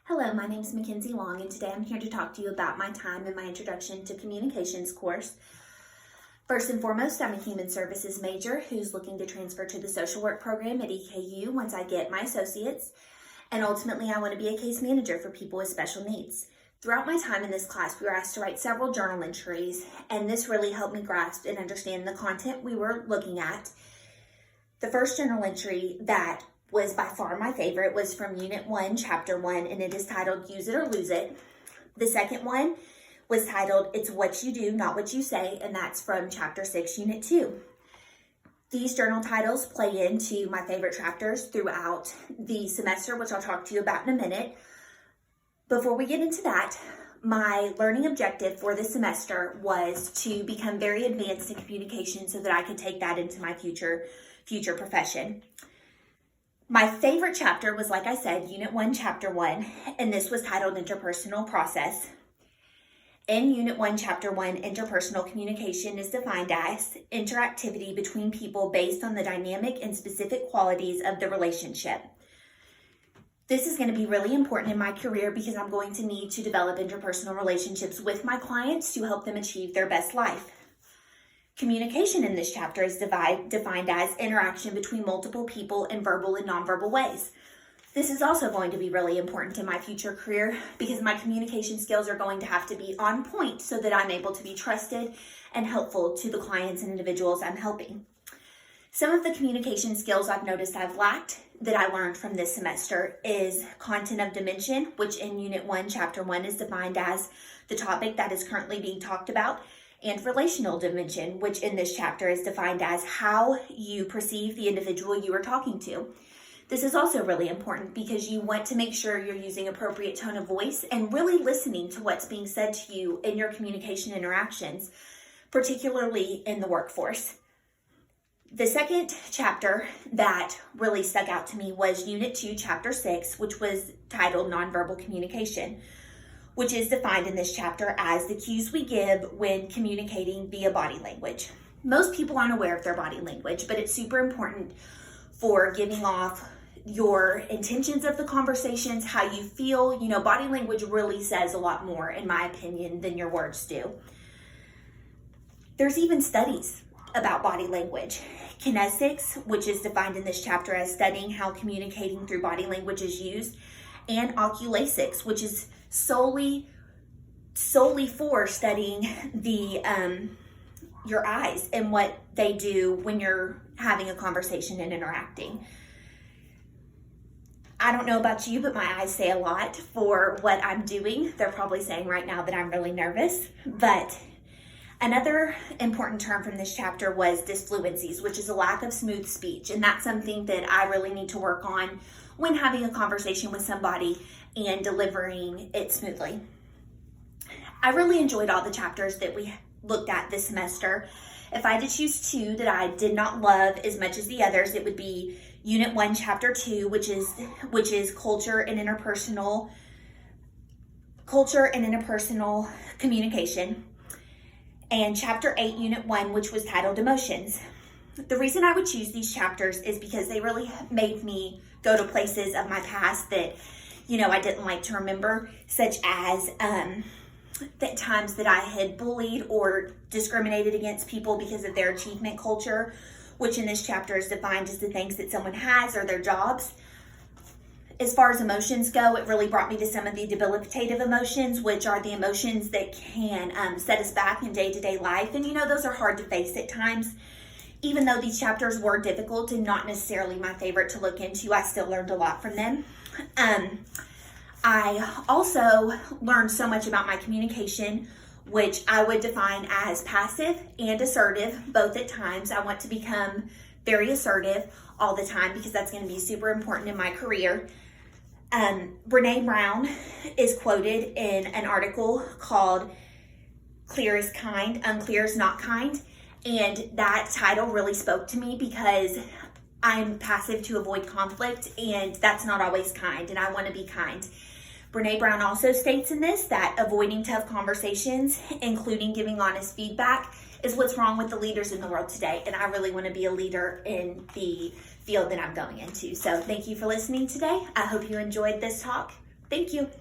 Hello, my name is Makenzie and today I'm here to talk to you about my time in my Introduction to Communications course. First and foremost, I'm a Human Services major who's looking to transfer to the social work program at EKU once I get my associates, and ultimately I want to be a case manager for people with special needs. Throughout my time in this class, we were asked to write several journal entries, and this really helped me grasp and understand the content we were looking at. The first journal entry that was by far my favorite was from Unit 1, Chapter 1, and it is titled Use It or Lose It. The second one was titled It's What You Do, Not What You Say, and that's from Chapter 6, Unit 2. These journal titles play into my favorite chapters throughout the semester, which I'll talk to you about in a minute. Before we get into that, my learning objective for this semester was to become very advanced in communication so that I could take that into my future profession. My favorite chapter was, like I said, Unit 1, Chapter 1, and this was titled Interpersonal Process. In Unit 1, Chapter 1, interpersonal communication is defined as interactivity between people based on the dynamic and specific qualities of the relationship. This is going to be really important in my career because I'm going to need to develop interpersonal relationships with my clients to help them achieve their best life. Communication in this chapter is defined as interaction between multiple people in verbal and nonverbal ways. This is also going to be really important in my future career because my communication skills are going to have to be on point so that I'm able to be trusted and helpful to the clients and individuals I'm helping. Some of the communication skills I've noticed I've lacked that I learned from this semester is content of dimension, which in Unit 1, Chapter 1 is defined as the topic that is currently being talked about, and relational dimension, which in this chapter is defined as how you perceive the individual you are talking to. This is also really important because you want to make sure you're using appropriate tone of voice and really listening to what's being said to you in your communication interactions, particularly in the workforce. The second chapter that really stuck out to me was Unit 2, Chapter 6, which was titled Nonverbal Communication, which is defined in this chapter as the cues we give when communicating via body language. Most people aren't aware of their body language, but it's super important for giving off your intentions of the conversations, how you feel. Body language really says a lot more, in my opinion, than your words do. There's even studies about body language. Kinesics, which is defined in this chapter as studying how communicating through body language is used, and oculasics, which is solely for studying your eyes and what they do when you're having a conversation and interacting. I don't know about you, but my eyes say a lot for what I'm doing. They're probably saying right now that I'm really nervous. But another important term from this chapter was disfluencies, which is a lack of smooth speech. And that's something that I really need to work on when having a conversation with somebody and delivering it smoothly. I really enjoyed all the chapters that we looked at this semester. If I had to choose two that I did not love as much as the others, it would be Unit 1, Chapter 2, which is culture and interpersonal communication, and Chapter 8, Unit 1, which was titled Emotions. The reason I would choose these chapters is because they really made me go to places of my past that I didn't like to remember, such as the times that I had bullied or discriminated against people because of their achievement culture, which in this chapter is defined as the things that someone has or their jobs. As far as emotions go, it really brought me to some of the debilitative emotions, which are the emotions that can set us back in day-to-day life. And those are hard to face at times. Even though these chapters were difficult and not necessarily my favorite to look into, I still learned a lot from them. I also learned so much about my communication, which I would define as passive and assertive, both at times. I want to become very assertive all the time because that's going to be super important in my career. Brene Brown is quoted in an article called Clear is Kind, Unclear is Not Kind. And that title really spoke to me because I'm passive to avoid conflict, and that's not always kind, and I want to be kind. Brene Brown also states in this that avoiding tough conversations, including giving honest feedback, is what's wrong with the leaders in the world today, and I really want to be a leader in the field that I'm going into. So thank you for listening today. I hope you enjoyed this talk. Thank you.